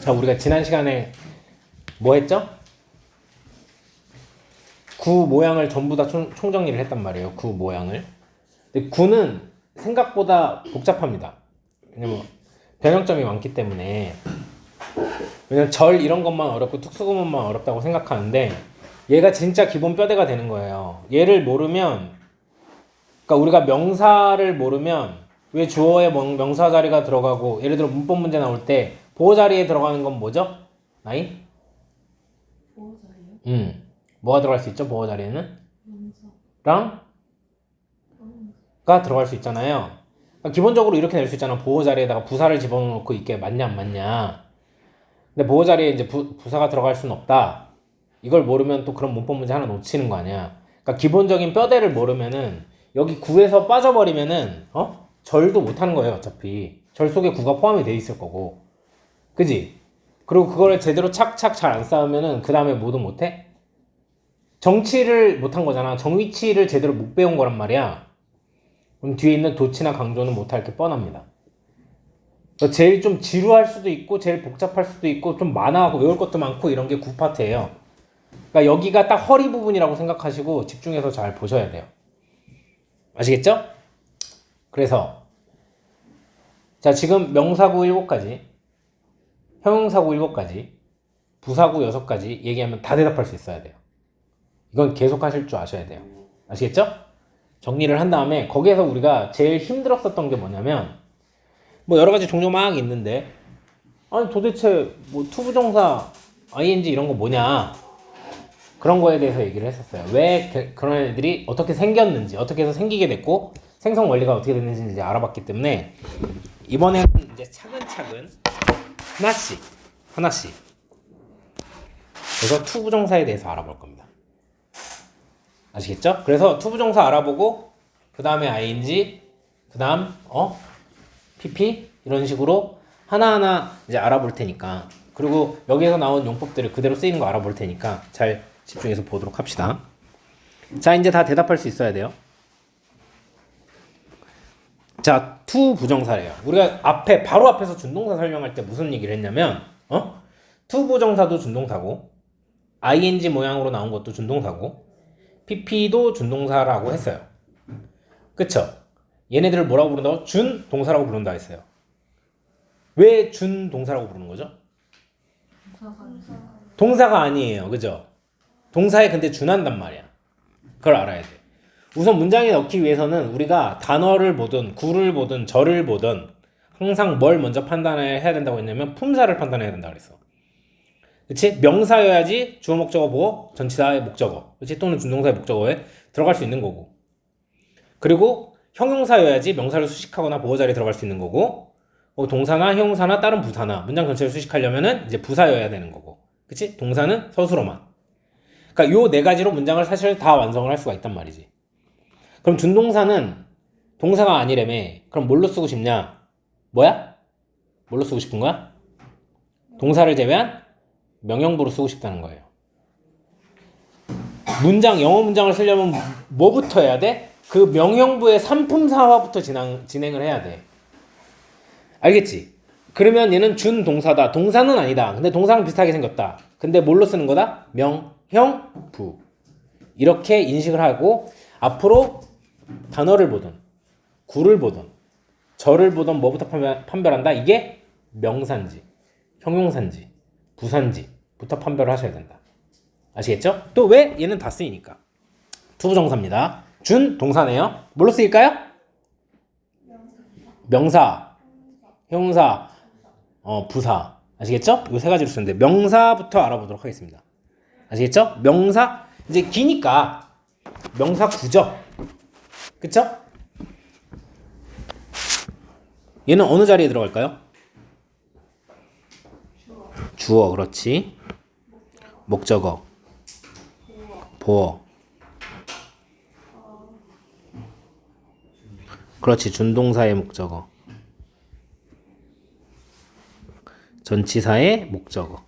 자, 우리가 지난 시간에 뭐 했죠? 구 모양을 전부 다 총정리를 했단 말이에요. 구 모양을. 근데 구는 생각보다 복잡합니다. 왜냐면 변형점이 많기 때문에. 왜냐면 절 이런 것만 어렵고 특수구문만 어렵다고 생각하는데 얘가 진짜 기본 뼈대가 되는 거예요. 얘를 모르면, 그러니까 우리가 명사를 모르면 왜 주어에 명사 자리가 들어가고, 예를 들어 문법 문제 나올 때 보호 자리에 들어가는 건 뭐죠? 나이? 보호 자리요? 뭐가 들어갈 수 있죠? 보호 자리에는? 명사. 랑? 가 들어갈 수 있잖아요. 그러니까 기본적으로 이렇게 낼 수 있잖아. 보호 자리에다가 부사를 집어넣고 있게 맞냐 안 맞냐. 근데 보호 자리에 이제 부사가 들어갈 수는 없다. 이걸 모르면 또 그런 문법 문제 하나 놓치는 거 아니야. 그러니까 기본적인 뼈대를 모르면은 여기 구에서 빠져버리면은 절도 못하는 거예요. 어차피 절 속에 구가 포함이 돼 있을 거고, 그지? 그리고 그걸 제대로 착착 잘 안 쌓으면은 그 다음에 뭐도 못해? 정치를 못한 거잖아. 정위치를 제대로 못 배운 거란 말이야. 그럼 뒤에 있는 도치나 강조는 못할 게 뻔합니다. 제일 좀 지루할 수도 있고 제일 복잡할 수도 있고 좀 많아 외울 것도 많고 이런 게 구 파트예요. 그러니까 여기가 딱 허리 부분이라고 생각하시고 집중해서 잘 보셔야 돼요. 아시겠죠? 그래서 자, 지금 명사구 7가지, 형용사구 7가지, 부사구 6가지 얘기하면 다 대답할 수 있어야 돼요. 이건 계속 하실 줄 아셔야 돼요. 아시겠죠? 정리를 한 다음에 거기에서 우리가 제일 힘들었었던 게 뭐냐면, 뭐 여러 가지 종류 막 있는데, 아니 도대체 뭐 투부정사, ing 이런 거 뭐냐, 그런 거에 대해서 얘기를 했었어요. 왜 그런 애들이 어떻게 생겼는지, 어떻게 해서 생기게 됐고 생성 원리가 어떻게 됐는지 이제 알아봤기 때문에 이번에는 이제 차근차근 하나씩 그래서 투부정사에 대해서 알아볼 겁니다. 아시겠죠? 그래서 투부정사 알아보고 그 다음에 ing, 그 다음 pp 이런 식으로 하나하나 이제 알아볼 테니까, 그리고 여기에서 나온 용법들을 그대로 쓰이는 거 알아볼 테니까 잘 집중해서 보도록 합시다. 자, 이제 다 대답할 수 있어야 돼요. 자, 투 부정사래요. 우리가 바로 앞에서 준동사 설명할 때 무슨 얘기를 했냐면, 투 부정사도 준동사고, ing 모양으로 나온 것도 준동사고, pp도 준동사라고 했어요. 그쵸? 얘네들을 뭐라고 부른다고? 준동사라고 부른다 했어요. 왜 준동사라고 부르는 거죠? 동사가 아니에요. 그죠? 동사에 근데 준한단 말이야. 그걸 알아야 돼. 우선 문장에 넣기 위해서는 우리가 단어를 보든 구를 보든 절을 보든 항상 뭘 먼저 판단해야 된다고 했냐면 품사를 판단해야 된다 그랬어. 그치? 명사여야지 주어 목적어 보고 전치사의 목적어, 그치? 또는 준동사의 목적어에 들어갈 수 있는 거고, 그리고 형용사여야지 명사를 수식하거나 보호 자리에 들어갈 수 있는 거고, 동사나 형용사나 다른 부사나 문장 전체를 수식하려면은 이제 부사여야 되는 거고, 그치? 동사는 서술어만. 그러니까 요 네 가지로 문장을 사실 다 완성을 할 수가 있단 말이지. 그럼 준동사는 동사가 아니라며. 그럼 뭘로 쓰고 싶냐? 뭐야? 뭘로 쓰고 싶은 거야? 동사를 제외한 명령부로 쓰고 싶다는 거예요. 영어 문장을 쓰려면 뭐부터 해야 돼? 그 명령부의 산품사화부터 진행을 해야 돼. 알겠지? 그러면 얘는 준동사다. 동사는 아니다. 근데 동사랑 비슷하게 생겼다. 근데 뭘로 쓰는 거다? 명형부. 이렇게 인식을 하고 앞으로 단어를 보든 구를 보든 절을 보든 뭐부터 판별한다? 이게 명사인지 형용사인지 부사인지부터 판별을 하셔야 된다. 아시겠죠? 또 왜? 얘는 다 쓰이니까. 투부정사입니다. 준동사네요. 뭘로 쓰일까요? 명사, 형용사, 부사. 아시겠죠? 이 세 가지로 쓰는데 명사부터 알아보도록 하겠습니다. 아시겠죠? 명사, 이제 기니까 명사 구죠. 그쵸? 얘는 어느 자리에 들어갈까요? 주어, 그렇지. 목적어, 보어, 그렇지. 준동사의 목적어, 전치사의 목적어.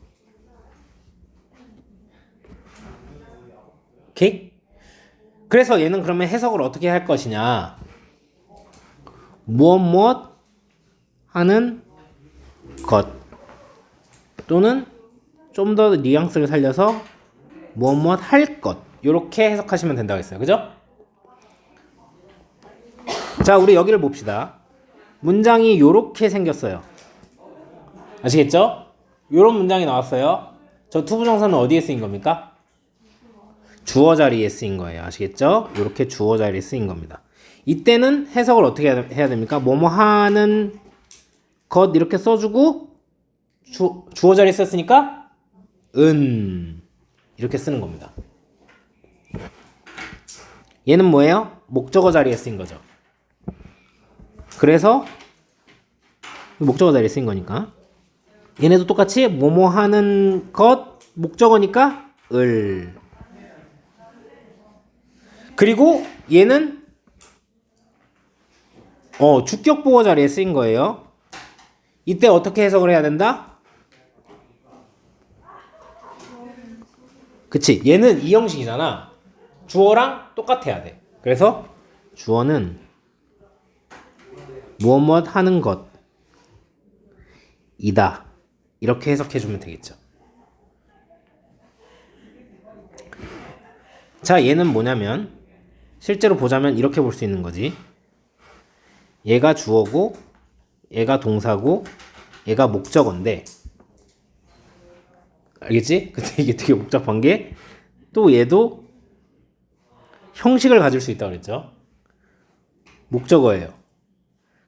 오케이? 그래서 얘는 그러면 해석을 어떻게 할 것이냐? 무엇 하는 것. 또는 좀 더 뉘앙스를 살려서 무엇 할 것 이렇게 해석하시면 된다고 했어요. 그죠? 자, 우리 여기를 봅시다. 문장이 요렇게 생겼어요. 아시겠죠? 요런 문장이 나왔어요. 저 투부정사는 어디에 쓰인 겁니까? 주어 자리에 쓰인 거예요. 아시겠죠? 요렇게 주어 자리에 쓰인 겁니다. 이때는 해석을 어떻게 해야 됩니까? 뭐뭐 하는 것 이렇게 써주고 주어 자리에 썼으니까 이렇게 쓰는 겁니다. 얘는 뭐예요? 목적어 자리에 쓰인 거죠. 그래서 목적어 자리에 쓰인 거니까 얘네도 똑같이 뭐뭐 하는 것 목적어니까 그리고 얘는 주격 보호 자리에 쓰인 거예요. 이때 어떻게 해석을 해야 된다? 그치, 얘는 이 형식이잖아. 주어랑 똑같아야 돼. 그래서 주어는 무엇 하는 것이다. 이렇게 해석해주면 되겠죠. 자, 얘는 뭐냐면 실제로 보자면 이렇게 볼 수 있는 거지. 얘가 주어고 얘가 동사고 얘가 목적어인데 알겠지? 근데 이게 되게 복잡한 게 또 얘도 형식을 가질 수 있다고 그랬죠. 목적어예요.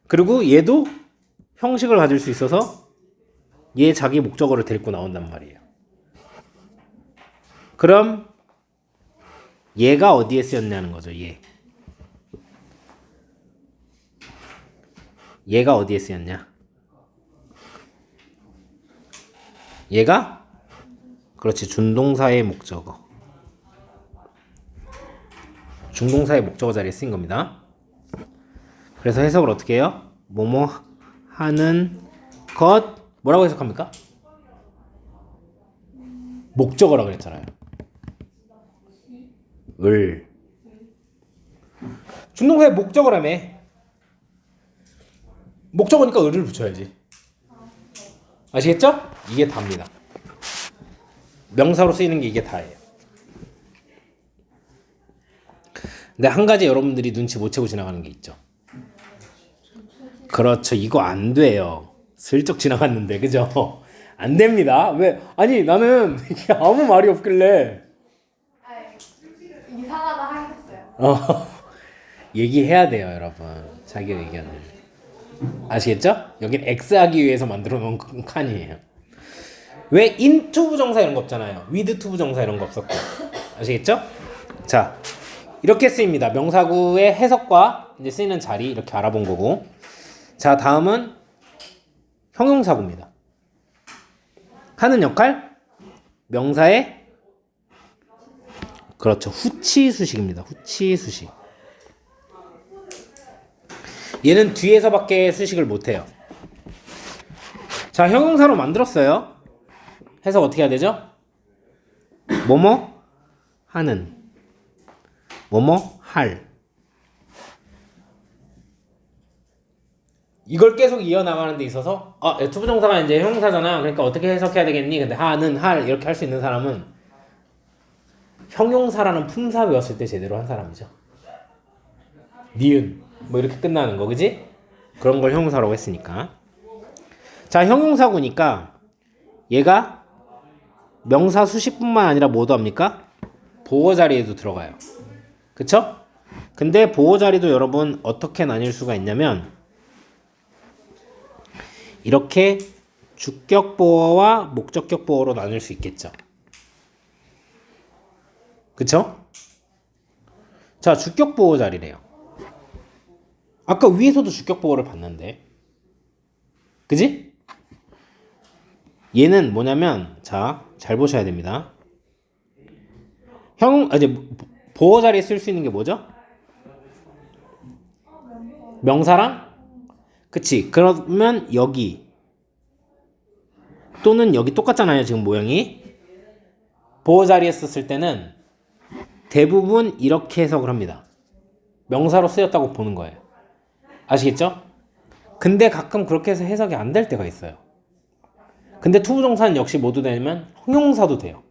그리고 얘도 형식을 가질 수 있어서 얘 자기 목적어를 데리고 나온단 말이에요. 그럼 얘가 어디에 쓰였냐는 거죠. 얘가 어디에 쓰였냐? 얘가 그렇지, 준동사의 목적어. 중동사의 목적어 자리에 쓰인 겁니다. 그래서 해석을 어떻게 해요? 뭐뭐 하는 것 뭐라고 해석합니까? 목적어라고 그랬잖아요. 중동사의 목적어라며. 목적어니까 을을 붙여야지. 아시겠죠? 이게 답니다. 명사로 쓰이는 게 이게 다예요. 근데 한 가지 여러분들이 눈치 못 채고 지나가는 게 있죠. 그렇죠. 이거 안 돼요. 슬쩍 지나갔는데, 그죠? 안 됩니다. 왜? 아니, 나는 이게 아무 말이 없길래. 이상하다 하셨어요. 얘기해야 돼요, 여러분. 자기 의견을. 아시겠죠? 여긴 X하기 위해서 만들어 놓은 칸이에요. 왜 into 부정사 이런 거 없잖아요. with to 부정사 이런 거 없었고. 아시겠죠? 자, 이렇게 쓰입니다. 명사구의 해석과 이제 쓰이는 자리 이렇게 알아본 거고. 자, 다음은 형용사구입니다. 하는 역할 명사의 그렇죠. 후치수식입니다. 후치수식. 얘는 뒤에서밖에 수식을 못해요. 자, 형용사로 만들었어요. 해석 어떻게 해야 되죠? 뭐뭐 하는, 뭐뭐 할. 이걸 계속 이어나가는 데 있어서 투부정사가 이제 형용사잖아. 그러니까 어떻게 해석해야 되겠니? 근데 하는, 할 이렇게 할 수 있는 사람은 형용사라는 품사 배웠을 때 제대로 한 사람이죠. 니은 뭐 이렇게 끝나는 거, 그지? 그런 걸 형용사라고 했으니까. 자, 형용사구니까 얘가 명사 수식뿐만 아니라 뭐도 합니까? 보어 자리에도 들어가요. 그쵸? 근데 보어 자리도 여러분 어떻게 나뉠 수가 있냐면 이렇게 주격 보어와 목적격 보어로 나눌 수 있겠죠. 그쵸? 자, 주격 보어 자리래요. 아까 위에서도 주격 보어를 봤는데, 그지? 얘는 뭐냐면, 자, 잘 보셔야 됩니다. 이제 보어 자리에 쓸 수 있는 게 뭐죠? 명사랑? 그치? 그러면 여기 또는 여기 똑같잖아요. 지금 모양이. 보어 자리에 썼을 때는 대부분 이렇게 해석을 합니다. 명사로 쓰였다고 보는 거예요. 아시겠죠? 근데 가끔 그렇게 해서 해석이 안 될 때가 있어요. 근데 투부정사는 역시 모두 되면 형용사도 돼요.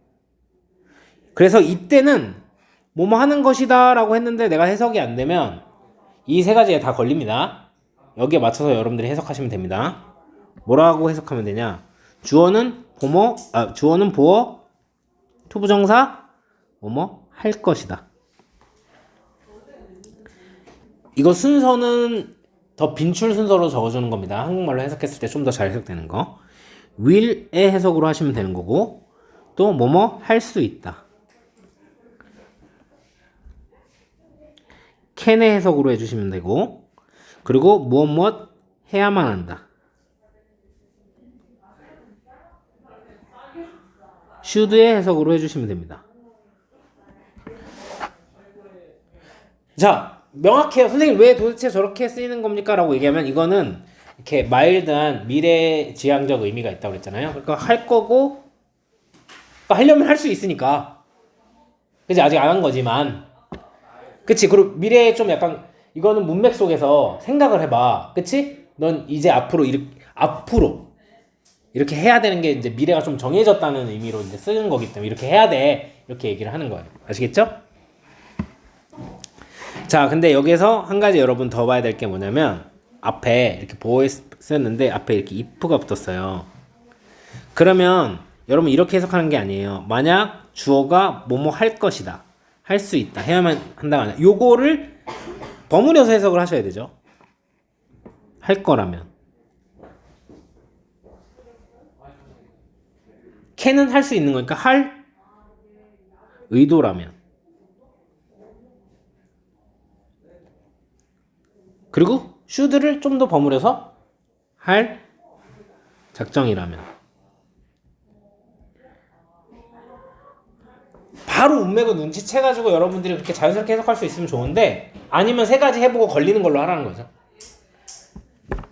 그래서 이때는 뭐뭐 하는 것이다 라고 했는데 내가 해석이 안 되면 이 세 가지에 다 걸립니다. 여기에 맞춰서 여러분들이 해석하시면 됩니다. 뭐라고 해석하면 되냐? 주어는 보어, 투부정사, 뭐뭐 할 것이다. 이거 순서는 더 빈출 순서로 적어주는 겁니다. 한국말로 해석했을 때 좀 더 잘 해석되는 거. will의 해석으로 하시면 되는 거고, 또 뭐뭐 할 수 있다. can의 해석으로 해주시면 되고, 그리고 무엇 해야만 한다. should의 해석으로 해주시면 됩니다. 자, 명확해요. 선생님 왜 도대체 저렇게 쓰이는 겁니까? 라고 얘기하면 이거는 이렇게 마일드한 미래지향적 의미가 있다고 그랬잖아요. 그러니까 할 거고, 그러니까 하려면 할 수 있으니까. 그치? 아직 안 한 거지만. 그치? 그리고 미래에 좀 약간 이거는 문맥 속에서 생각을 해봐. 그치? 넌 이제 앞으로 이렇게 해야 되는 게 이제 미래가 좀 정해졌다는 의미로 이제 쓰는 거기 때문에 이렇게 해야 돼. 이렇게 얘기를 하는 거예요. 아시겠죠? 자, 근데 여기서 한 가지 여러분 더 봐야 될 게 뭐냐면 앞에 이렇게 보호에 쓰였는데 앞에 이렇게 if가 붙었어요. 그러면 여러분 이렇게 해석하는 게 아니에요. 만약 주어가 뭐뭐 할 것이다. 할 수 있다. 해야만 한다가 아니라 요거를 버무려서 해석을 하셔야 되죠. 할 거라면. can은 할 수 있는 거니까 할 의도라면. 그리고 should를 좀 더 버무려서 할 작정이라면. 바로 문맥을 눈치채가지고 여러분들이 그렇게 자연스럽게 해석할 수 있으면 좋은데 아니면 세 가지 해보고 걸리는 걸로 하라는 거죠.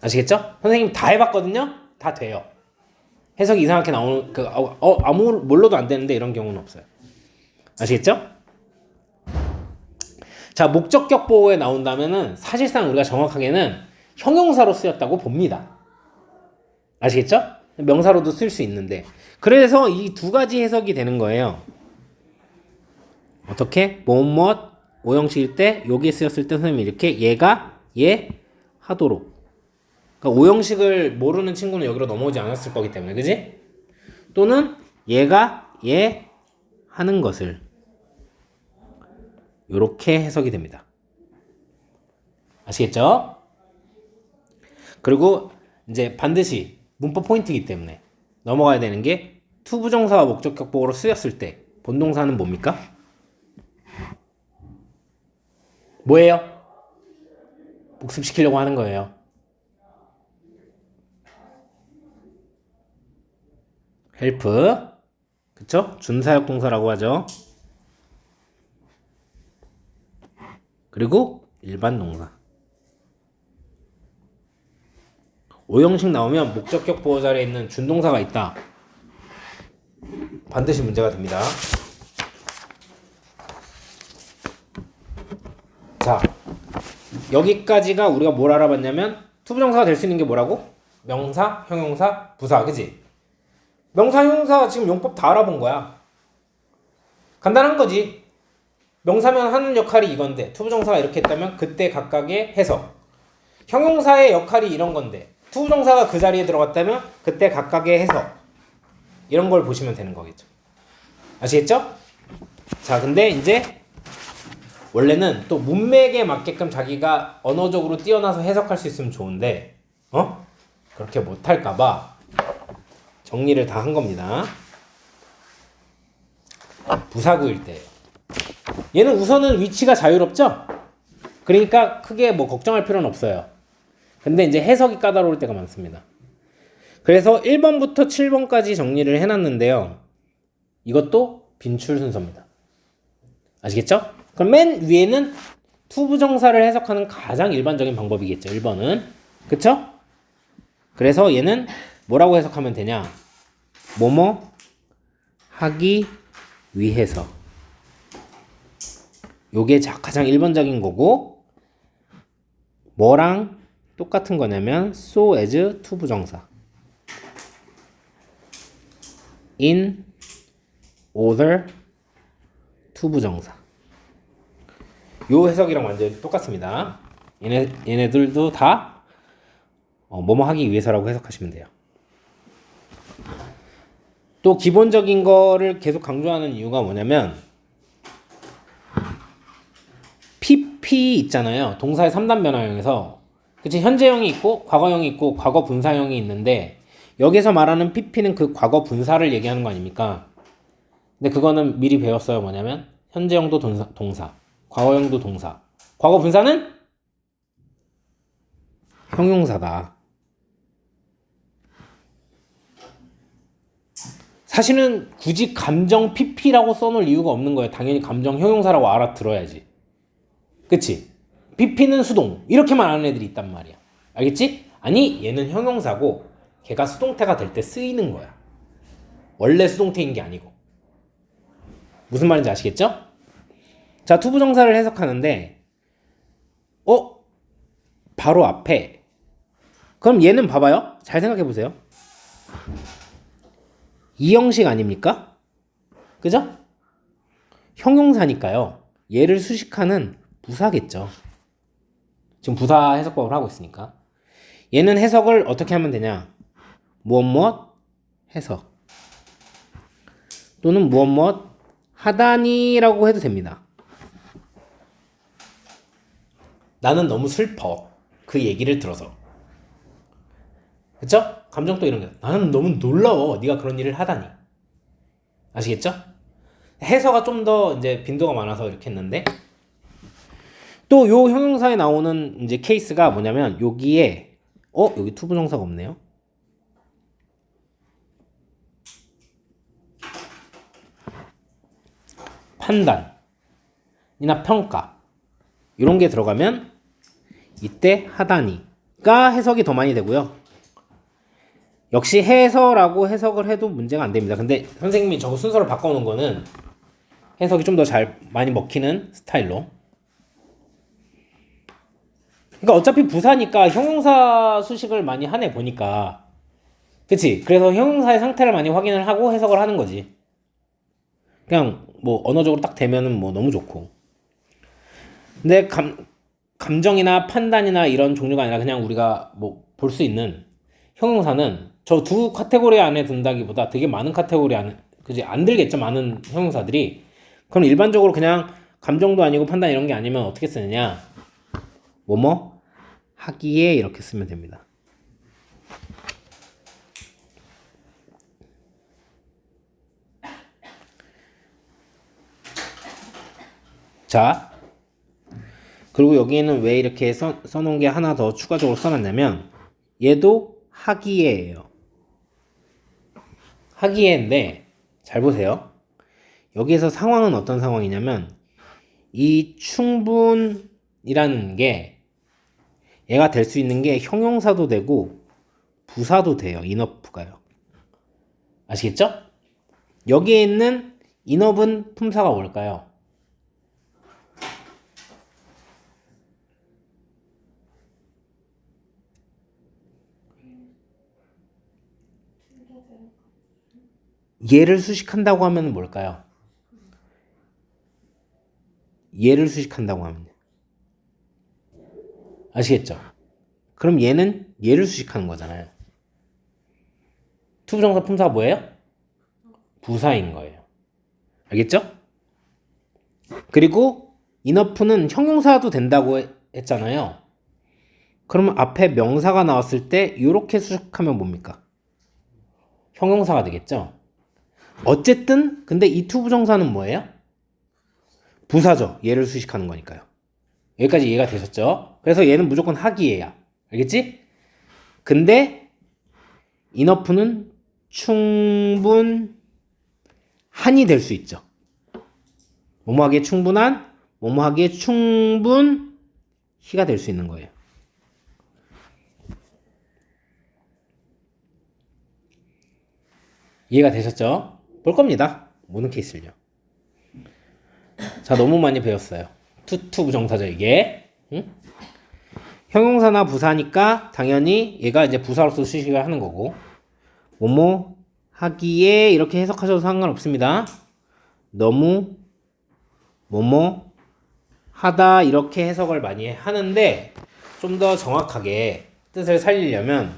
아시겠죠? 선생님 다 해봤거든요? 다 돼요. 해석이 이상하게 나오는 아무 뭘로도 안 되는데 이런 경우는 없어요. 아시겠죠? 자, 목적격 보호에 나온다면은 사실상 우리가 정확하게는 형용사로 쓰였다고 봅니다. 아시겠죠? 명사로도 쓸 수 있는데 그래서 이 두 가지 해석이 되는 거예요. 어떻게? 뭐뭇 오형식일 때 여기에 쓰였을 때 선생님이 이렇게 얘가 얘 하도록. 그러니까 오형식을 모르는 친구는 여기로 넘어오지 않았을 거기 때문에 그지? 또는 얘가 얘 하는 것을 요렇게 해석이 됩니다. 아시겠죠? 그리고 이제 반드시 문법 포인트이기 때문에 넘어가야 되는 게 투부정사와 목적격 보호로 쓰였을 때 본동사는 뭡니까? 뭐예요? 복습시키려고 하는 거예요. 헬프, 그쵸? 준사역 동사라고 하죠. 그리고 일반 동사. 오형식 나오면 목적격 보호 자리에 있는 준동사가 있다. 반드시 문제가 됩니다. 자, 여기까지가 우리가 뭘 알아봤냐면 투부정사가 될 수 있는 게 뭐라고? 명사, 형용사, 부사, 그지? 명사, 형용사 지금 용법 다 알아본 거야. 간단한 거지. 명사면 하는 역할이 이건데 투부정사가 이렇게 했다면 그때 각각의 해석. 형용사의 역할이 이런 건데 투부정사가 그 자리에 들어갔다면 그때 각각의 해석. 이런 걸 보시면 되는 거겠죠. 아시겠죠? 자, 근데 이제 원래는 또 문맥에 맞게끔 자기가 언어적으로 뛰어나서 해석할 수 있으면 좋은데 그렇게 못할까봐 정리를 다 한 겁니다. 부사구일 때 얘는 우선은 위치가 자유롭죠? 그러니까 크게 뭐 걱정할 필요는 없어요. 근데 이제 해석이 까다로울 때가 많습니다. 그래서 1번부터 7번까지 정리를 해놨는데요. 이것도 빈출 순서입니다. 아시겠죠? 그럼 맨 위에는 투부정사를 해석하는 가장 일반적인 방법이겠죠. 1번은. 그쵸? 그래서 얘는 뭐라고 해석하면 되냐? 뭐뭐 하기 위해서. 요게 가장 일반적인 거고 뭐랑 똑같은 거냐면 so as 투부정사. in order 투부정사. 요 해석이랑 완전히 똑같습니다. 얘네들도 다 뭐뭐 하기 위해서라고 해석하시면 돼요. 또 기본적인 거를 계속 강조하는 이유가 뭐냐면 PP 있잖아요. 동사의 3단 변화형에서 그치 현재형이 있고 과거형이 있고 과거 분사형이 있는데 여기서 말하는 PP는 그 과거 분사를 얘기하는 거 아닙니까? 근데 그거는 미리 배웠어요. 뭐냐면 현재형도 동사, 과거형도 동사, 과거 분사는 형용사다. 사실은 굳이 감정 PP라고 써놓을 이유가 없는 거예요. 당연히 감정 형용사라고 알아들어야지. 그치? PP는 수동 이렇게만 아는 애들이 있단 말이야. 알겠지? 아니 얘는 형용사고 걔가 수동태가 될 때 쓰이는 거야. 원래 수동태인 게 아니고. 무슨 말인지 아시겠죠? 자, 투부정사를 해석하는데 바로 앞에 그럼 얘는 봐봐요. 잘 생각해 보세요. 이 형식 아닙니까? 그죠? 형용사니까요. 얘를 수식하는 부사겠죠. 지금 부사 해석법을 하고 있으니까. 얘는 해석을 어떻게 하면 되냐? 무엇 해석 또는 무엇 하다니라고 해도 됩니다. 나는 너무 슬퍼. 그 얘기를 들어서. 그쵸? 감정도 이런 게 나는 너무 놀라워. 네가 그런 일을 하다니. 아시겠죠? 해서가 좀 더 이제 빈도가 많아서 이렇게 했는데 또 요 형용사에 나오는 이제 케이스가 뭐냐면 여기에 여기 투부정사가 없네요. 판단이나 평가 이런 게 들어가면 이때 하다니가 해석이 더 많이 되고요. 역시 해서라고 해석을 해도 문제가 안 됩니다. 근데 선생님이 저거 순서를 바꿔놓은 거는 해석이 좀 더 잘 많이 먹히는 스타일로. 그러니까 어차피 부사니까 형용사 수식을 많이 하네 보니까. 그치? 그래서 형용사의 상태를 많이 확인을 하고 해석을 하는 거지. 그냥 뭐 언어적으로 딱 되면은 뭐 너무 좋고. 근데 감정이나 판단이나 이런 종류가 아니라 그냥 우리가 뭐 볼 수 있는 형용사는 저 두 카테고리 안에 든다기보다 되게 많은 카테고리 안에 그지 안 들겠죠. 많은 형용사들이. 그럼 일반적으로 그냥 감정도 아니고 판단 이런 게 아니면 어떻게 쓰느냐? 뭐뭐 하기에 이렇게 쓰면 됩니다. 자, 그리고 여기에는 왜 이렇게 써놓은 게 하나 더 추가적으로 써놨냐면 얘도 하기에예요. 하기에인데 잘 보세요. 여기에서 상황은 어떤 상황이냐면 이 충분이라는 게 얘가 될 수 있는 게 형용사도 되고 부사도 돼요. 인업가요. 아시겠죠? 여기에 있는 인업은 품사가 뭘까요? 얘를 수식한다고 하면 뭘까요? 얘를 수식한다고 하면 아시겠죠? 그럼 얘는 얘를 수식하는 거잖아요. 투부정사 품사가 뭐예요? 부사인 거예요. 알겠죠? 그리고 인어프는 형용사도 된다고 했잖아요. 그러면 앞에 명사가 나왔을 때 이렇게 수식하면 뭡니까? 형용사가 되겠죠? 어쨌든 근데 이 투부정사는 뭐예요? 부사죠. 얘를 수식하는 거니까요. 여기까지 이해가 되셨죠? 그래서 얘는 무조건 하기예요. 알겠지? 근데 인어프는 충분한이 될 수 있죠. 뭐뭐하기에 충분한, 뭐뭐하기에 충분히가 될 수 있는 거예요. 이해가 되셨죠? 볼 겁니다. 모든 케이스를요. 자, 너무 많이 배웠어요. 투부정사죠, 이게. 응? 형용사나 부사니까 당연히 얘가 이제 부사로서 수식을 하는 거고, 뭐뭐 하기에 이렇게 해석하셔도 상관없습니다. 너무 뭐뭐 하다 이렇게 해석을 많이 하는데 좀 더 정확하게 뜻을 살리려면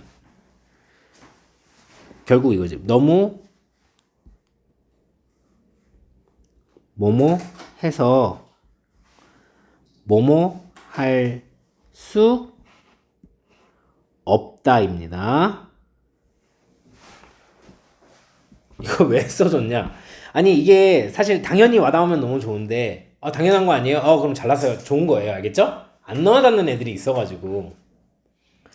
결국 이거지. 너무 뭐뭐 해서 뭐뭐 할 수 없다입니다. 이거 왜 써줬냐? 아니 이게 사실 당연히 와닿으면 너무 좋은데 당연한 거 아니에요? 그럼 잘났어요. 좋은 거예요. 알겠죠? 안 와닿는 애들이 있어가지고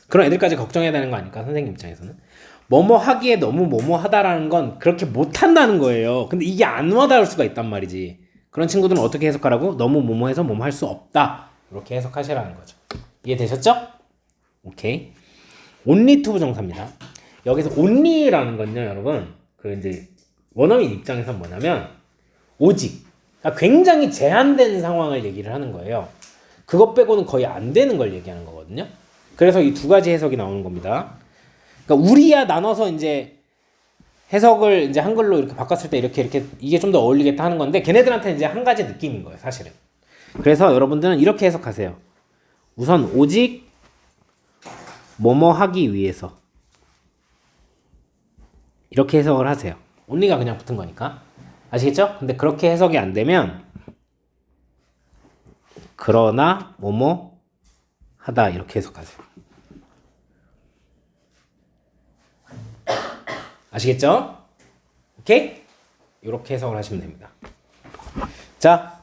그런 애들까지 걱정해야 되는 거 아닐까? 선생님 입장에서는 뭐뭐 하기에 너무 뭐뭐 하다라는 건 그렇게 못한다는 거예요. 근데 이게 안 와닿을 수가 있단 말이지. 그런 친구들은 어떻게 해석하라고? 너무 뭐뭐 해서 뭐뭐 할 수 없다 이렇게 해석하시라는 거죠. 이해되셨죠? 오케이. only to 부정사입니다. 여기서 only라는 건요 여러분 그 이제 원어민 입장에서 뭐냐면 오직 그러니까 굉장히 제한된 상황을 얘기를 하는 거예요. 그것 빼고는 거의 안 되는 걸 얘기하는 거거든요. 그래서 이 두 가지 해석이 나오는 겁니다. 그러니까 우리야 나눠서 이제 해석을 이제 한글로 이렇게 바꿨을 때 이렇게 이게 좀 더 어울리겠다 하는 건데 걔네들한테는 이제 한 가지 느낌인 거예요, 사실은. 그래서 여러분들은 이렇게 해석하세요. 우선 오직 뭐뭐 하기 위해서 이렇게 해석을 하세요. only가 그냥 붙은 거니까. 아시겠죠? 근데 그렇게 해석이 안 되면 그러나 뭐뭐 하다 이렇게 해석하세요. 아시겠죠? 오케이? 이렇게 해석을 하시면 됩니다. 자,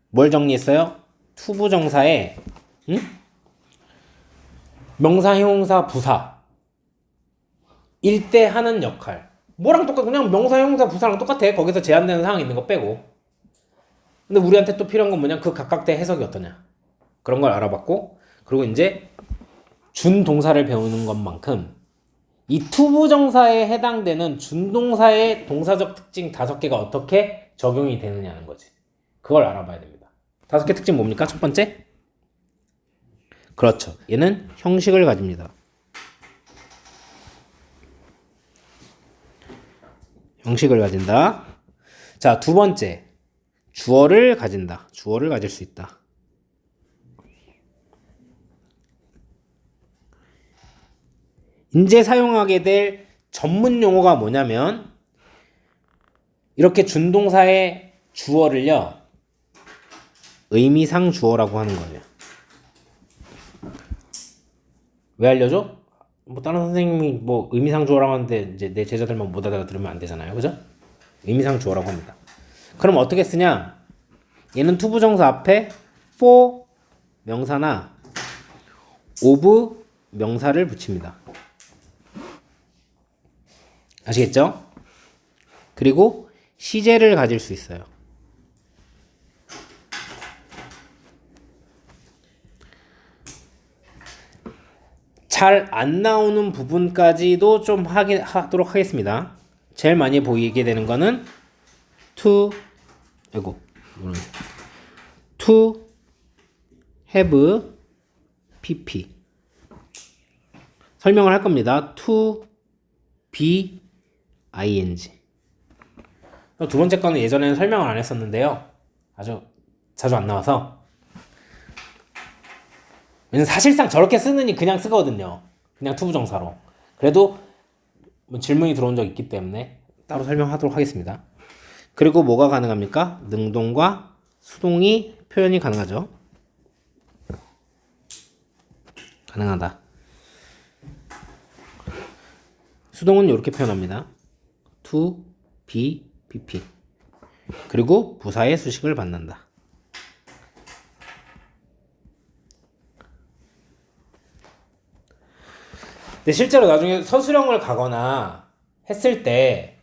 뭘 정리했어요? 투부정사에 명사, 형용사, 부사 일 때 하는 역할 뭐랑 똑같아. 그냥 명사, 형용사, 부사랑 똑같아. 거기서 제한되는 상황 있는 거 빼고. 근데 우리한테 또 필요한 건 뭐냐? 그 각각 때 해석이 어떠냐? 그런 걸 알아봤고 그리고 이제 준동사를 배우는 것만큼 이 투부정사에 해당되는 준동사의 동사적 특징 5개가 어떻게 적용이 되느냐는 거지. 그걸 알아봐야 됩니다. 5개 특징 뭡니까? 첫 번째? 그렇죠. 얘는 형식을 가집니다. 형식을 가진다. 자, 두 번째. 주어를 가진다. 주어를 가질 수 있다. 이제 사용하게 될 전문 용어가 뭐냐면 이렇게 준동사의 주어를요 의미상 주어라고 하는 거예요. 왜 알려줘? 뭐 다른 선생님이 뭐 의미상 주어라고 하는데 이제 내 제자들만 못 알아들으면 안 되잖아요, 그죠? 의미상 주어라고 합니다. 그럼 어떻게 쓰냐? 얘는 투부정사 앞에 for 명사나 of 명사를 붙입니다. 아시겠죠? 그리고 시제를 가질 수 있어요. 잘 안 나오는 부분까지도 좀 하도록 하겠습니다. 제일 많이 보이게 되는 거는 to have pp 설명을 할 겁니다. to be ing. 두 번째 거는 예전에는 설명을 안 했었는데요. 아주 자주 안 나와서. 왜냐면 사실상 저렇게 쓰느니 그냥 쓰거든요. 그냥 투부정사로. 그래도 뭐 질문이 들어온 적 있기 때문에 따로 설명하도록 하겠습니다. 그리고 뭐가 가능합니까? 능동과 수동이 표현이 가능하죠. 가능하다. 수동은 이렇게 표현합니다. to, be, pp. 그리고 부사의 수식을 받는다. 근데 실제로 나중에 서술형을 가거나 했을 때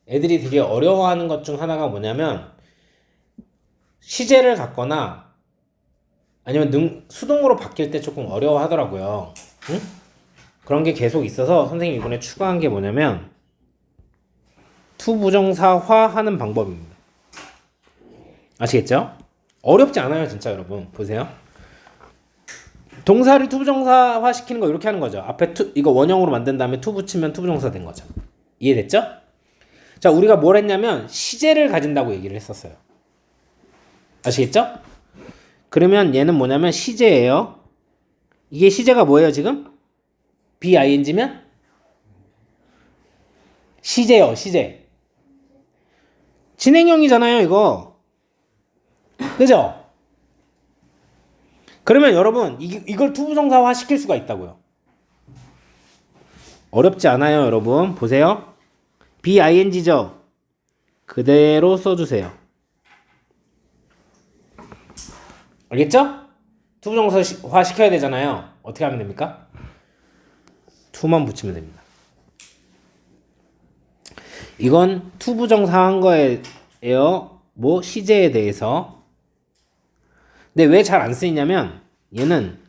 애들이 되게 어려워하는 것 중 하나가 뭐냐면 시제를 갖거나 아니면 수동으로 바뀔 때 조금 어려워하더라고요. 응? 그런 게 계속 있어서 선생님이 이번에 추가한 게 뭐냐면 투부정사화하는 방법입니다. 아시겠죠? 어렵지 않아요, 진짜 여러분. 보세요. 동사를 투부정사화 시키는 거 이렇게 하는 거죠. 앞에 이거 원형으로 만든 다음에 투 붙이면 투부정사 된 거죠. 이해됐죠? 자, 우리가 뭘 했냐면 시제를 가진다고 얘기를 했었어요. 아시겠죠? 그러면 얘는 뭐냐면 시제예요. 이게 시제가 뭐예요, 지금? BING면? 시제요, 시제. 진행형이잖아요, 이거. 그죠? 그러면 여러분, 이걸 투부정사화 시킬 수가 있다고요. 어렵지 않아요, 여러분. 보세요. BING죠? 그대로 써주세요. 알겠죠? 투부정사화 시켜야 되잖아요. 어떻게 하면 됩니까? 투만 붙이면 됩니다. 이건 투부정사한 거예요. 뭐 시제에 대해서. 근데 왜 잘 안 쓰이냐면 얘는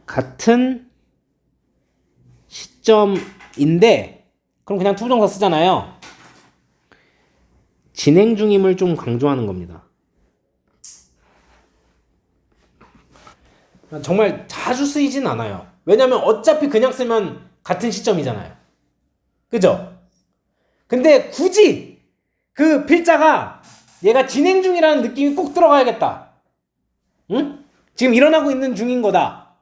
같은 시점인데 그럼 그냥 투부정사 쓰잖아요. 진행 중임을 좀 강조하는 겁니다. 정말 자주 쓰이진 않아요. 왜냐면 어차피 그냥 쓰면 같은 시점이잖아요. 그죠? 근데 굳이 그 필자가 얘가 진행 중이라는 느낌이 꼭 들어가야겠다. 응? 지금 일어나고 있는 중인 거다.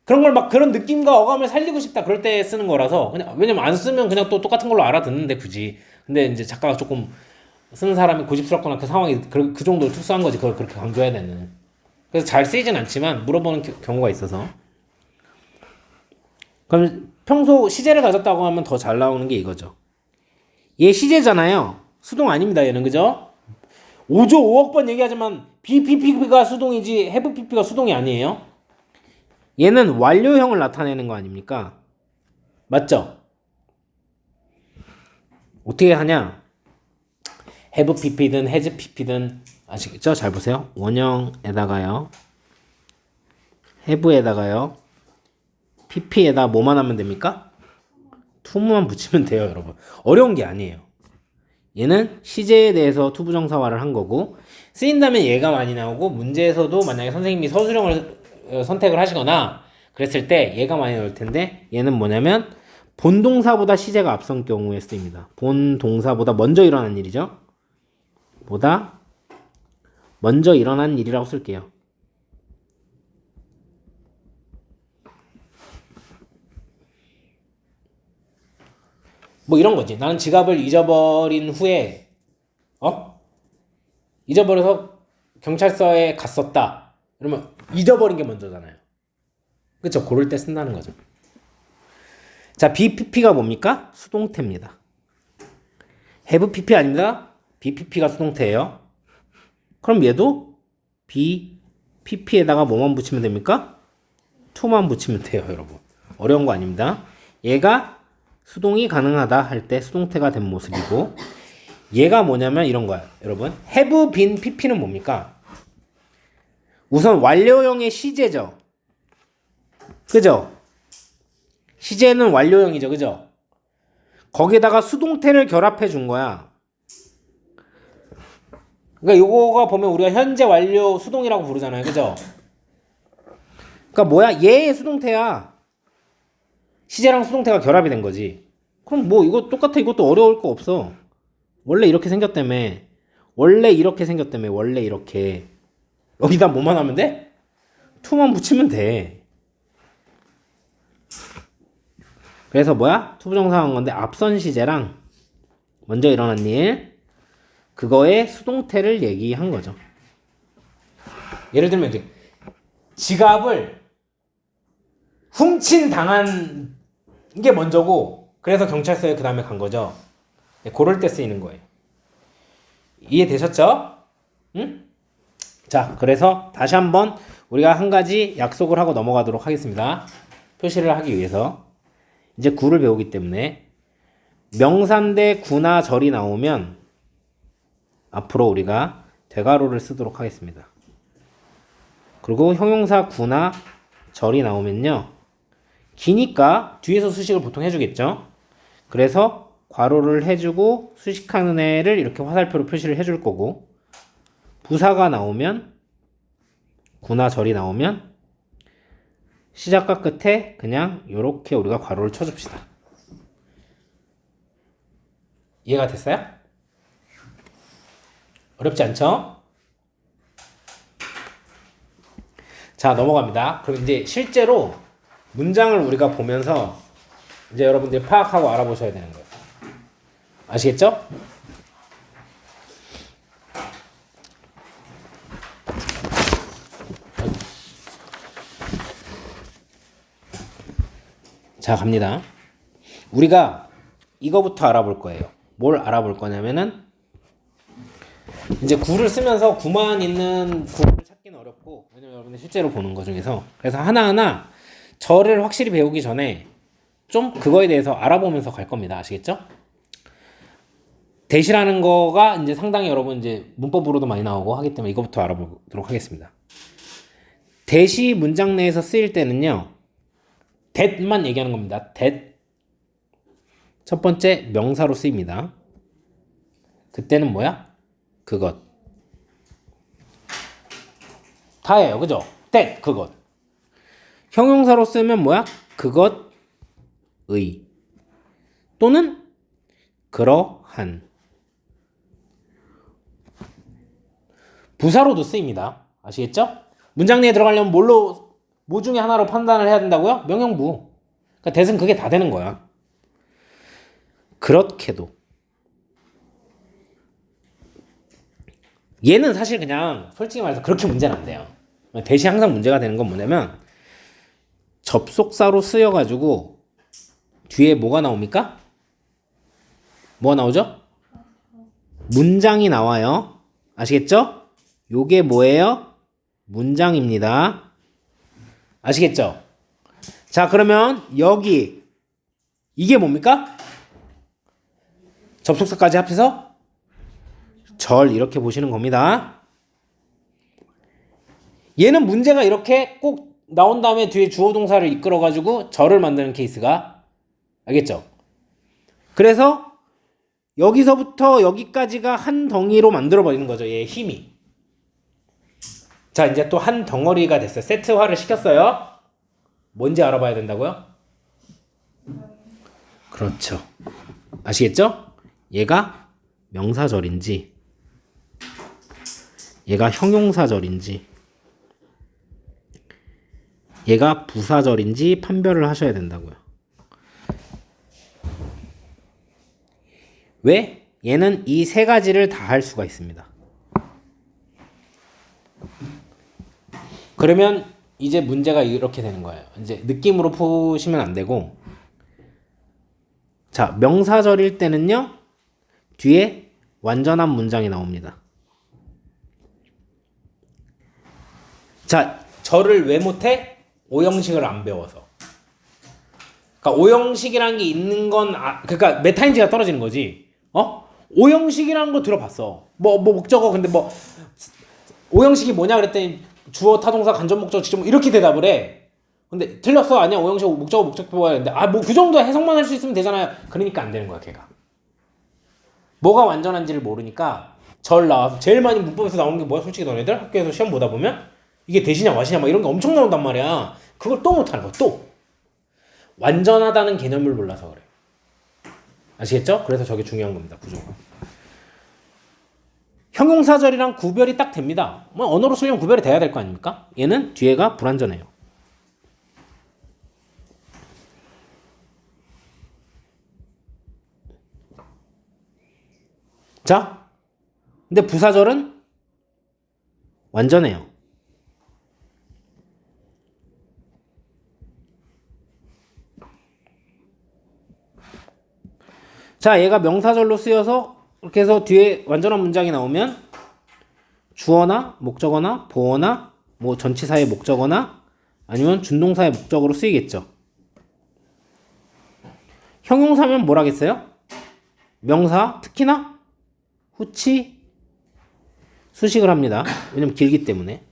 그런 걸 막 그런 느낌과 어감을 살리고 싶다. 그럴 때 쓰는 거라서 그냥 왜냐면 안 쓰면 그냥 또 똑같은 걸로 알아듣는데 굳이. 근데 이제 작가가 조금 쓰는 사람이 고집스럽거나 그 상황이 그 정도로 특수한 거지. 그걸 그렇게 강조해야 되는. 그래서 잘 쓰이진 않지만 물어보는 경우가 있어서. 그럼 평소 시제를 가졌다고 하면 더 잘 나오는 게 이거죠. 얘 시제잖아요. 수동 아닙니다. 얘는 그죠? 5조 5억 번 얘기하지만 BPP가 수동이지 have PP가 수동이 아니에요. 얘는 완료형을 나타내는 거 아닙니까? 맞죠? 어떻게 하냐? have PP든 has PP든 아시겠죠? 잘 보세요. 원형에다가요. have에다가요. pp에다 뭐만 하면 됩니까? 투만 붙이면 돼요, 여러분. 어려운 게 아니에요. 얘는 시제에 대해서 투부정사화를 한 거고 쓰인다면 얘가 많이 나오고 문제에서도 만약에 선생님이 서술형을 선택을 하시거나 그랬을 때 얘가 많이 나올 텐데 얘는 뭐냐면 본동사보다 시제가 앞선 경우에 쓰입니다. 본동사보다 먼저 일어난 일이죠. 보다 먼저 일어난 일이라고 쓸게요. 뭐 이런 거지. 나는 지갑을 잊어버린 후에 잊어버려서 경찰서에 갔었다. 그러면 잊어버린 게 먼저잖아요. 그쵸? 고를 때 쓴다는 거죠. 자, BPP가 뭡니까? 수동태입니다. have PP 아닙니다. BPP가 수동태예요. 그럼 얘도 BPP에다가 뭐만 붙이면 됩니까? to만 붙이면 돼요, 여러분. 어려운 거 아닙니다. 얘가 수동이 가능하다 할 때 수동태가 된 모습이고 얘가 뭐냐면 이런 거야, 여러분. have been pp는 뭡니까? 우선 완료형의 시제죠. 그죠? 시제는 완료형이죠. 그죠? 거기에다가 수동태를 결합해 준 거야. 그러니까 요거가 보면 우리가 현재 완료 수동이라고 부르잖아요. 그죠? 그러니까 뭐야? 얘의 수동태야. 시제랑 수동태가 결합이 된 거지. 그럼 뭐 이거 똑같아. 이것도 어려울 거 없어. 원래 이렇게 생겼다며. 원래 이렇게 생겼다며. 원래 이렇게. 여기다 뭐만 하면 돼? 투만 붙이면 돼. 그래서 뭐야? 투부정사한 건데 앞선 시제랑 먼저 일어난 일 그거의 수동태를 얘기한 거죠. 예를 들면 이제 지갑을 훔친 당한 게 먼저고 그래서 경찰서에 그 다음에 간 거죠. 고를 때 쓰이는 거예요. 이해되셨죠? 응? 자, 그래서 다시 한번 우리가 한 가지 약속을 하고 넘어가도록 하겠습니다. 표시를 하기 위해서 이제 구를 배우기 때문에 명사인데 구나 절이 나오면 앞으로 우리가 대괄호를 쓰도록 하겠습니다. 그리고 형용사 구나 절이 나오면요 기니까 뒤에서 수식을 보통 해주겠죠. 그래서 괄호를 해주고 수식하는 애를 이렇게 화살표로 표시를 해줄 거고 부사가 나오면 구나 절이 나오면 시작과 끝에 그냥 이렇게 우리가 괄호를 쳐줍시다. 이해가 됐어요? 어렵지 않죠? 자, 넘어갑니다. 그럼 이제 실제로 문장을 우리가 보면서 이제 여러분들이 파악하고 알아보셔야 되는 거예요. 아시겠죠? 자, 갑니다. 우리가 이거부터 알아볼 거예요. 뭘 알아볼 거냐면은 이제 구를 쓰면서 구만 있는 구를 찾기는 어렵고, 왜냐면 여러분들 실제로 보는 거 중에서, 그래서 하나하나 절을 확실히 배우기 전에 좀 그거에 대해서 알아보면서 갈 겁니다. 아시겠죠? 대시라는 거가 이제 상당히 여러분 이제 문법으로도 많이 나오고 하기 때문에 이거부터 알아보도록 하겠습니다. 대시 문장 내에서 쓰일 때는요, that만 얘기하는 겁니다. that. 첫 번째 명사로 쓰입니다. 그때는 뭐야? 그것. 다예요. 그죠? that, 그것. 형용사로 쓰면 뭐야? 그것의. 또는 그러한. 부사로도 쓰입니다. 아시겠죠? 문장 내에 들어가려면 뭐 중에 하나로 판단을 해야 된다고요? 명령부. 그러니까 that은 그게 다 되는 거야. 그렇게도. 얘는 사실 그냥 솔직히 말해서 그렇게 문제는 안 돼요. 대신 항상 문제가 되는 건 뭐냐면 접속사로 쓰여가지고 뒤에 뭐가 나옵니까? 뭐가 나오죠? 문장이 나와요. 아시겠죠? 요게 뭐예요? 문장입니다. 아시겠죠? 자, 그러면 여기 이게 뭡니까? 접속사까지 합해서 절 이렇게 보시는 겁니다. 얘는 문제가 이렇게 꼭 나온 다음에 뒤에 주어 동사를 이끌어 가지고 절을 만드는 케이스가, 알겠죠? 그래서 여기서부터 여기까지가 한 덩이로 만들어 버리는 거죠. 얘의 힘이. 자, 이제 또 한 덩어리가 됐어요. 세트화를 시켰어요. 뭔지 알아봐야 된다고요? 그렇죠. 아시겠죠? 얘가 명사절인지 얘가 형용사절인지 얘가 부사절인지 판별을 하셔야 된다고요. 왜? 얘는 이 세 가지를 다 할 수가 있습니다. 그러면 이제 문제가 이렇게 되는 거예요. 이제 느낌으로 푸시면 안 되고, 자, 명사절일 때는요, 뒤에 완전한 문장이 나옵니다. 자, 절을 왜 못해? 오형식을 안 배워서. 그러니까 오형식이라는 게 있는 건 그러니까 메타인지가 떨어지는 거지. 오형식이라는 거 들어봤어. 뭐 목적어, 근데 뭐 오형식이 뭐냐 그랬더니 주어, 타동사, 간접 목적어, 직접 이렇게 대답을 해. 근데 틀렸어. 아니야. 오형식 목적어, 목적보가 했는데 뭐 그 정도 해석만 할 수 있으면 되잖아요. 그러니까 안 되는 거야, 걔가. 뭐가 완전한지를 모르니까 절 나와서 제일 많이 문법에서 나오는 게 뭐야? 솔직히 너네들 학교에서 시험 보다 보면 이게 대시냐 와시냐 막 이런 게 엄청 나온단 말이야. 그걸 또 못하는 거야. 또 완전하다는 개념을 몰라서 그래. 아시겠죠? 그래서 저게 중요한 겁니다. 구조가. 형용사절이랑 구별이 딱 됩니다. 뭐 언어로 쓰려면 구별이 돼야 될 거 아닙니까? 얘는 뒤에가 불완전해요. 자, 근데 부사절은 완전해요. 자, 얘가 명사절로 쓰여서 이렇게 해서 뒤에 완전한 문장이 나오면 주어나 목적어나 보어나 뭐 전치사의 목적어나 아니면 준동사의 목적어로 쓰이겠죠. 형용사면 뭐라겠어요? 명사, 특히나 후치, 수식을 합니다. 왜냐면 길기 때문에.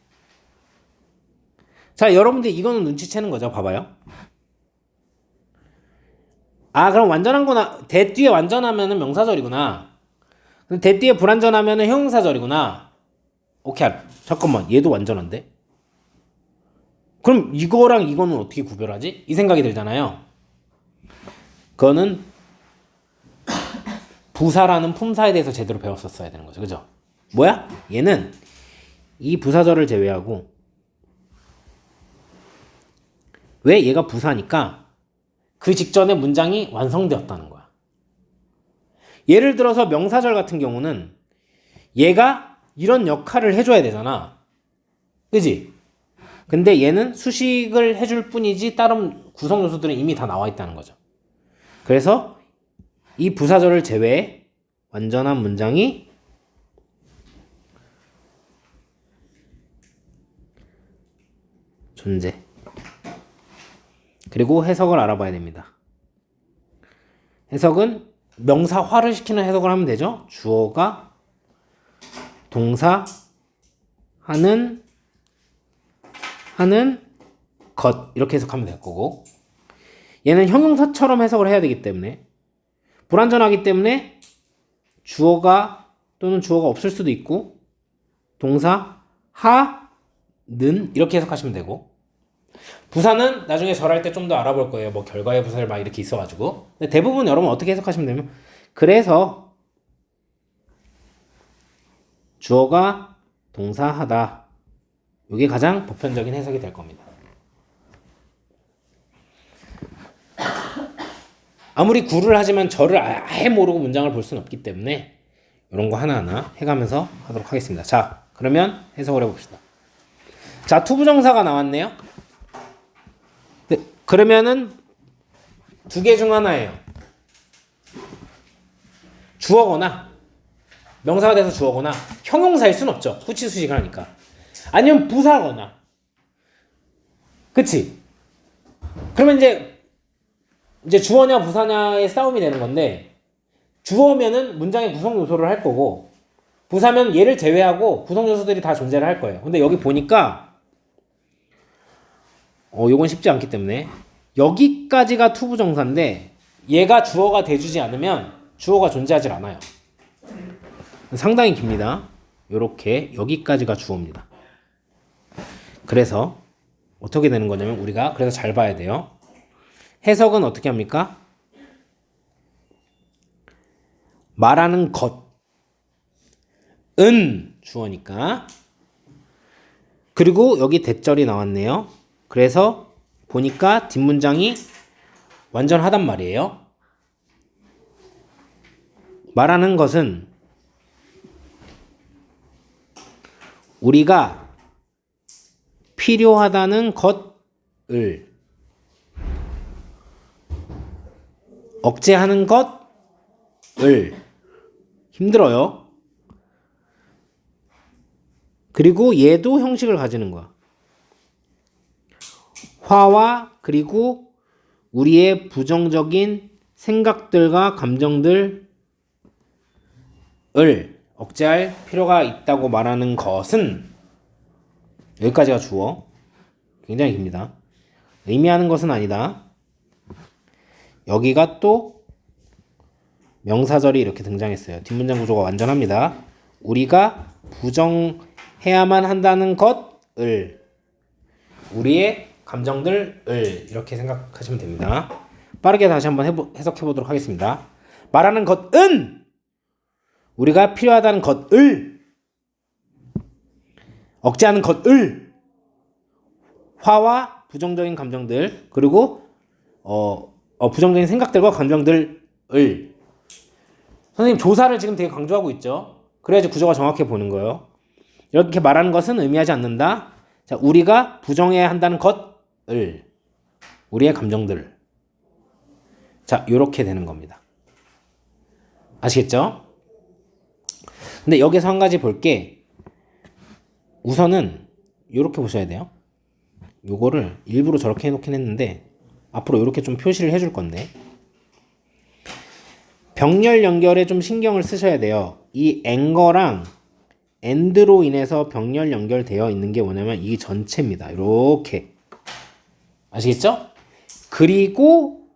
자, 여러분들 이거는 눈치채는 거죠. 봐봐요. 그럼 완전한 거나 대 뒤에 완전하면은 명사절이구나. 근데 대 뒤에 불완전하면은 형용사절이구나. 오케이. 잠깐만. 얘도 완전한데? 그럼 이거랑 이거는 어떻게 구별하지? 이 생각이 들잖아요. 그거는 부사라는 품사에 대해서 제대로 배웠었어야 되는 거죠. 그죠? 뭐야? 얘는 이 부사절을 제외하고 왜 얘가 부사니까 그 직전에 문장이 완성되었다는 거야. 예를 들어서 명사절 같은 경우는 얘가 이런 역할을 해줘야 되잖아. 그지? 근데 얘는 수식을 해줄 뿐이지 다른 구성 요소들은 이미 다 나와 있다는 거죠. 그래서 이 부사절을 제외해 완전한 문장이 존재. 그리고 해석을 알아봐야 됩니다. 해석은 명사화를 시키는 해석을 하면 되죠. 주어가 동사 하는 것 이렇게 해석하면 될 거고, 얘는 형용사처럼 해석을 해야 되기 때문에 불완전하기 때문에 주어가 또는 주어가 없을 수도 있고 동사 하는 이렇게 해석하시면 되고, 부사는 나중에 절할 때 좀 더 알아볼 거예요. 뭐 결과의 부사를 막 이렇게 있어가지고. 근데 대부분 여러분 어떻게 해석하시면 되면 그래서 주어가 동사하다. 이게 가장 보편적인 해석이 될 겁니다. 아무리 구를 하지만 절을 아예 모르고 문장을 볼 수는 없기 때문에 이런 거 하나하나 해가면서 하도록 하겠습니다. 자, 그러면 해석을 해봅시다. 자, 투부정사가 나왔네요. 네, 그러면은 두 개 중 하나예요. 주어거나 명사가 돼서 주어거나 형용사일 순 없죠. 후치수식을 하니까. 아니면 부사거나. 그치? 그러면 이제 주어냐 부사냐의 싸움이 되는 건데, 주어면은 문장의 구성 요소를 할 거고 부사면 얘를 제외하고 구성 요소들이 다 존재를 할 거예요. 근데 여기 보니까 요건 쉽지 않기 때문에 여기까지가 투부정사인데 얘가 주어가 돼주지 않으면 주어가 존재하지 않아요. 상당히 깁니다. 요렇게 여기까지가 주어입니다. 그래서 어떻게 되는 거냐면 우리가 그래서 잘 봐야 돼요. 해석은 어떻게 합니까? 말하는 것은 주어니까. 그리고 여기 대절이 나왔네요. 그래서 보니까 뒷문장이 완전하단 말이에요. 말하는 것은 우리가 필요하다는 것을 억제하는 것을 힘들어요. 그리고 얘도 형식을 가지는 거야. 화와 그리고 우리의 부정적인 생각들과 감정들을 억제할 필요가 있다고 말하는 것은, 여기까지가 주어. 굉장히 깁니다. 의미하는 것은 아니다. 여기가 또 명사절이 이렇게 등장했어요. 뒷문장 구조가 완전합니다. 우리가 부정해야만 한다는 것을, 우리의 감정들을 이렇게 생각하시면 됩니다. 빠르게 다시 한번 해석해 보도록 하겠습니다. 말하는 것은 우리가 필요하다는 것을 억제하는 것을, 화와 부정적인 감정들 그리고 부정적인 생각들과 감정들을. 선생님 조사를 지금 되게 강조하고 있죠. 그래야지 구조가 정확해 보이는 거예요. 이렇게 말하는 것은 의미하지 않는다. 자, 우리가 부정해야 한다는 것을, 우리의 감정들을. 자, 요렇게 되는 겁니다. 아시겠죠? 근데 여기서 한 가지 볼게. 우선은 요렇게 보셔야 돼요. 요거를 일부러 저렇게 해놓긴 했는데 앞으로 요렇게 좀 표시를 해줄 건데, 병렬 연결에 좀 신경을 쓰셔야 돼요. 이 앵거랑 and로 인해서 병렬 연결되어 있는 게 뭐냐면 이 전체입니다. 이렇게. 아시겠죠? 그리고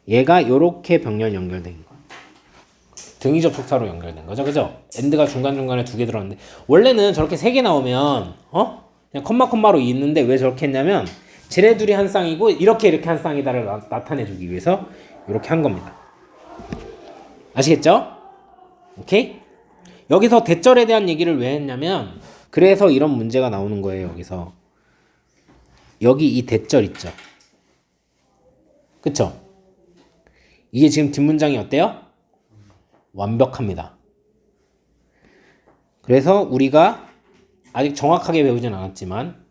얘가 이렇게 병렬 연결된 거. 등위 접속사로 연결된 거죠. 그죠? and가 중간중간에 두 개 들어갔는데 원래는 저렇게 세 개 나오면 그냥 컴마로 있는데 왜 저렇게 했냐면 쟤네 둘이 한 쌍이고 이렇게 한 쌍이다를 나타내주기 위해서 이렇게 한 겁니다. 아시겠죠? 오케이? 여기서 대절에 대한 얘기를 왜 했냐면 그래서 이런 문제가 나오는 거예요. 여기서 여기 이 대절 있죠? 그쵸? 이게 지금 뒷문장이 어때요? 완벽합니다. 그래서 우리가 아직 정확하게 배우진 않았지만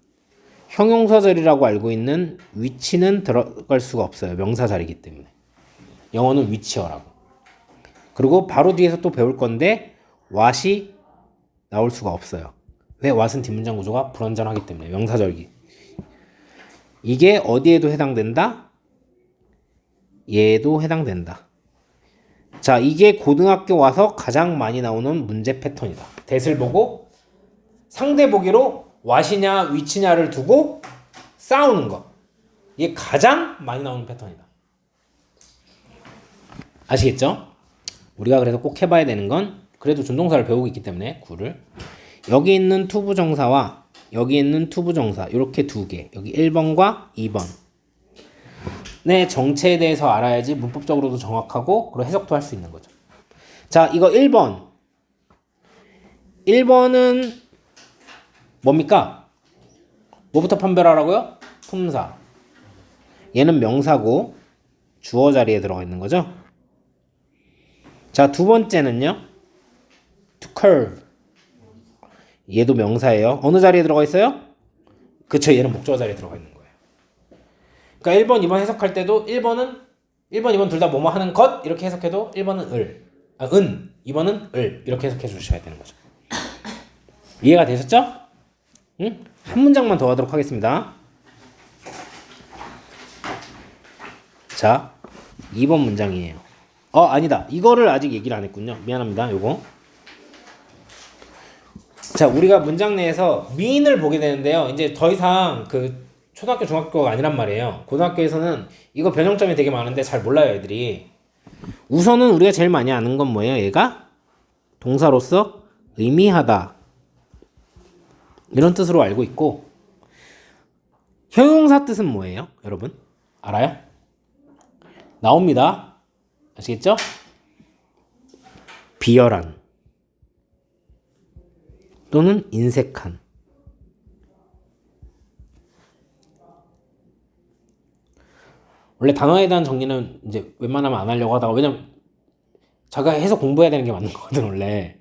형용사절이라고 알고 있는 위치는 들어갈 수가 없어요. 명사 자리이기 때문에. 영어는 위치어라고. 그리고 바로 뒤에서 또 배울 건데 what이 나올 수가 없어요. 왜? what은 뒷문장 구조가 불완전하기 때문에. 명사절기. 이게 어디에도 해당된다? 얘도 해당된다. 자, 이게 고등학교 와서 가장 많이 나오는 문제 패턴이다. 대을 보고 상대 보기로 what이냐 위치냐를 두고 싸우는 거. 이게 가장 많이 나오는 패턴이다. 아시겠죠? 우리가 그래서 꼭 해봐야 되는 건 그래도 준동사를 배우고 있기 때문에 구를 여기 있는 투부정사와 여기 있는 투부정사 이렇게 두 개, 여기 1번과 2번 네, 정체에 대해서 알아야지 문법적으로도 정확하고 그리고 해석도 할 수 있는 거죠. 자, 이거 1번 1번은 뭡니까? 뭐부터 판별하라고요? 품사. 얘는 명사고 주어 자리에 들어가 있는 거죠. 자, 두 번째는요. to curve. 얘도 명사예요. 어느 자리에 들어가 있어요? 그쵸, 얘는 목적어 자리에 들어가 있는 거예요. 그러니까 1번, 2번 해석할 때도 1번, 2번 둘 다 뭐뭐 하는 것 이렇게 해석해도 1번은 은, 2번은 이렇게 해석해 주셔야 되는 거죠. 이해가 되셨죠? 응? 한 문장만 더 하도록 하겠습니다. 자, 2번 문장이에요. 아니다. 이거를 아직 얘기를 안 했군요. 미안합니다. 요거. 자, 우리가 문장 내에서 미인을 보게 되는데요. 이제 더 이상 그 초등학교, 중학교가 아니란 말이에요. 고등학교에서는 이거 변형점이 되게 많은데 잘 몰라요, 애들이. 우선은 우리가 제일 많이 아는 건 뭐예요? 얘가 동사로서 의미하다. 이런 뜻으로 알고 있고 형용사 뜻은 뭐예요? 여러분 알아요? 나옵니다. 아시겠죠? 비열한 또는 인색한. 원래 단어에 대한 정리는 이제 웬만하면 안 하려고 하다가 왜냐면 자기가 해서 공부해야 되는 게 맞는 거거든 원래.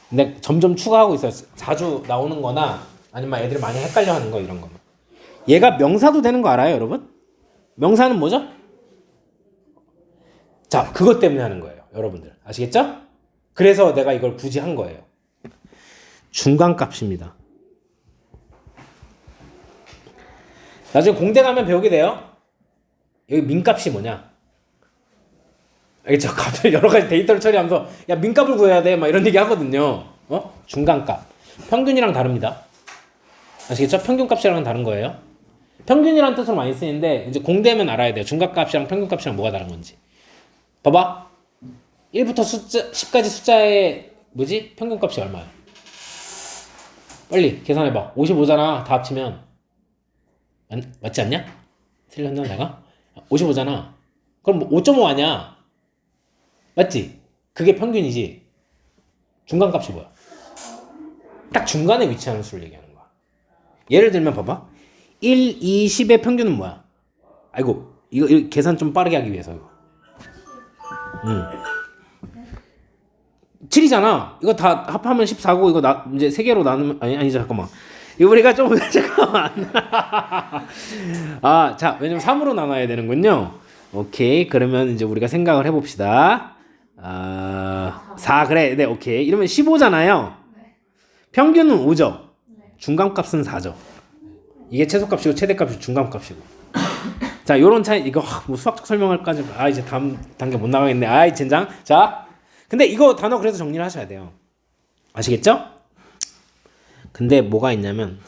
근데 점점 추가하고 있어요. 자주 나오는 거나 아니면 애들이 많이 헷갈려 하는 거 이런 거. 얘가 명사도 되는 거 알아요, 여러분? 명사는 뭐죠? 자, 그것 때문에 하는 거예요, 여러분들. 아시겠죠? 그래서 내가 이걸 굳이 한 거예요. 중간값입니다. 나중에 공대 가면 배우게 돼요. 여기 민값이 뭐냐? 알겠죠? 값을 여러 가지 데이터를 처리하면서 야 민값을 구해야 돼 막 이런 얘기 하거든요. 중간값. 평균이랑 다릅니다. 아시겠죠? 평균값이랑은 다른 거예요. 평균이란 뜻으로 많이 쓰이는데 이제 공대면 알아야 돼요. 중간값이랑 평균값이랑 뭐가 다른 건지. 봐봐. 1부터 10까지 숫자의 평균값이 얼마야? 빨리 계산해봐. 55잖아. 다 합치면 맞지 않냐? 틀렸나 내가? 55잖아. 그럼 뭐 5.5 아냐? 맞지? 그게 평균이지. 중간값이 뭐야? 딱 중간에 위치하는 수를 얘기하는 거야. 예를 들면 봐봐. 1, 2, 10의 평균은 뭐야? 아이고 이거 계산 좀 빠르게 하기 위해서 이거. 7이잖아. 이거 다 합하면 14고 이거 이제 3개로 나누면 아니 잠깐만. 이거 우리가 좀 잠깐만. 자, 왜냐면 3으로 나눠야 되는군요. 오케이. 그러면 이제 우리가 생각을 해 봅시다. 4 그래. 네, 오케이. 이러면 15잖아요. 평균은 5죠. 중간값은 4죠. 이게 최소값이고 최대값이 중간값이고. 자, 요런 차이 이거 뭐 수학적 설명할까지 이제 다음 단계 못 나가겠네. 젠장. 자, 근데 이거 단어 그래서 정리를 하셔야 돼요. 아시겠죠? 근데 뭐가 있냐면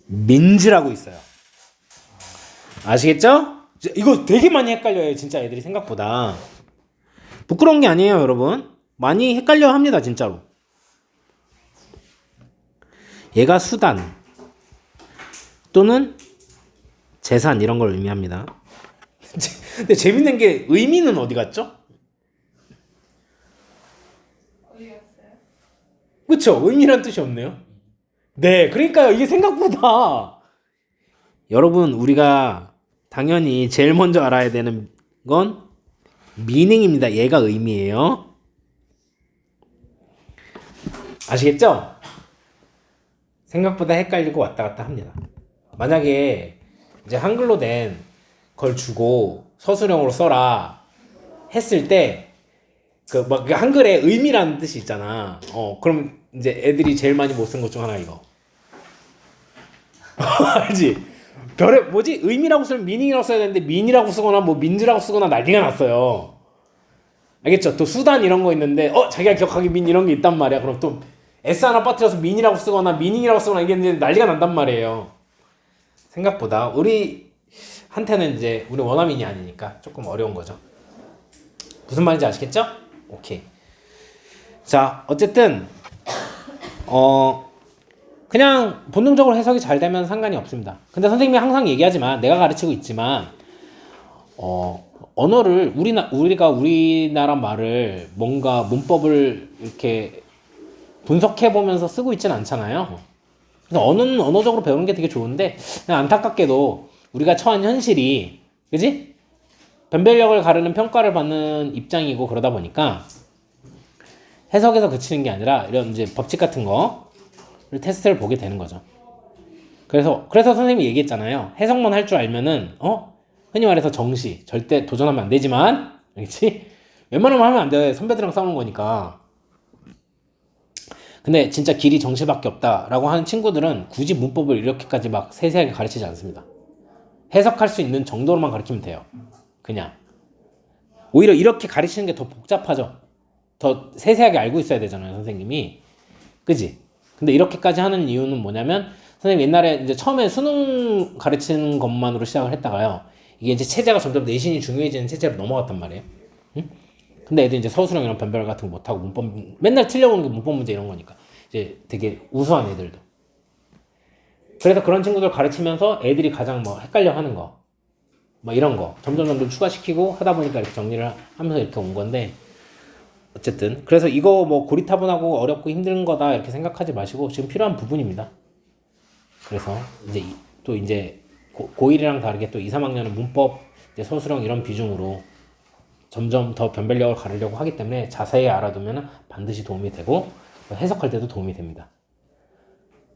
민즈라고 있어요. 아시겠죠? 이거 되게 많이 헷갈려요. 진짜 애들이 생각보다. 부끄러운 게 아니에요, 여러분. 많이 헷갈려 합니다, 진짜로. 얘가 수단, 또는 재산 이런 걸 의미합니다. 근데 재밌는 게 의미는 어디 갔죠? 어디 갔어요? 그쵸? 의미란 뜻이 없네요. 네, 그러니까요. 이게 생각보다 여러분 우리가 당연히 제일 먼저 알아야 되는 건 미닝입니다. 얘가 의미예요. 아시겠죠? 생각보다 헷갈리고 왔다 갔다 합니다. 만약에 이제 한글로 된 걸 주고 서술형으로 써라 했을 때 그 막 한글에 의미라는 뜻이 있잖아. 그럼 이제 애들이 제일 많이 못 쓴 것 중 하나 이거. 알지? 별에 뭐지? 의미라고 쓰면 미닝이라고 써야 되는데 민이라고 쓰거나 뭐 민즈라고 쓰거나 난리가 났어요. 알겠죠? 또 수단 이런 거 있는데 자기가 기억하기 민 이런 게 있단 말이야. 그럼 또 S 하나 빠뜨려서 민이라고 쓰거나 미닝이라고 쓰거나 이게 이제 난리가 난단 말이에요. 생각보다 우리한테는 이제 우리 원어민이 아니니까 조금 어려운 거죠. 무슨 말인지 아시겠죠? 오케이. 자, 어쨌든 그냥 본능적으로 해석이 잘 되면 상관이 없습니다. 근데 선생님이 항상 얘기하지만 내가 가르치고 있지만 언어를 우리가 우리나라 말을 뭔가 문법을 이렇게 분석해 보면서 쓰고 있지는 않잖아요. 그래서 언어는 언어적으로 배우는 게 되게 좋은데 그냥 안타깝게도 우리가 처한 현실이 그지? 변별력을 가르는 평가를 받는 입장이고 그러다 보니까 해석에서 그치는 게 아니라 이런 이제 법칙 같은 거를 테스트를 보게 되는 거죠. 그래서 선생님이 얘기했잖아요. 해석만 할 줄 알면은 흔히 말해서 정시 절대 도전하면 안 되지만 알겠지? 웬만하면 하면 안 돼. 선배들이랑 싸우는 거니까. 근데 진짜 길이 정시밖에 없다라고 하는 친구들은 굳이 문법을 이렇게까지 막 세세하게 가르치지 않습니다. 해석할 수 있는 정도로만 가르치면 돼요. 그냥 오히려 이렇게 가르치는 게 더 복잡하죠. 더 세세하게 알고 있어야 되잖아요, 선생님이. 그지? 근데 이렇게까지 하는 이유는 뭐냐면 선생님 옛날에 이제 처음에 수능 가르치는 것만으로 시작을 했다가요. 이게 이제 체제가 점점 내신이 중요해지는 체제로 넘어갔단 말이에요. 응? 근데 애들 이제 서술형 이런 변별 같은 거 못하고 문법 맨날 틀려오는 게 문법 문제 이런 거니까 이제 되게 우수한 애들도. 그래서 그런 친구들 가르치면서 애들이 가장 뭐 헷갈려하는 거, 뭐 이런 거 점점 추가시키고 하다 보니까 이렇게 정리를 하면서 이렇게 온 건데 어쨌든 그래서 이거 뭐 고리타분하고 어렵고 힘든 거다 이렇게 생각하지 마시고 지금 필요한 부분입니다. 그래서 이제 또 이제 고1이랑 다르게 또 2, 3학년은 문법, 이제 서술형 이런 비중으로 점점 더 변별력을 가르려고 하기 때문에 자세히 알아두면 반드시 도움이 되고 해석할 때도 도움이 됩니다.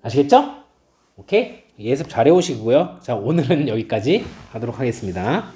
아시겠죠? 오케이? 예습 잘 해오시고요. 자, 오늘은 여기까지 하도록 하겠습니다.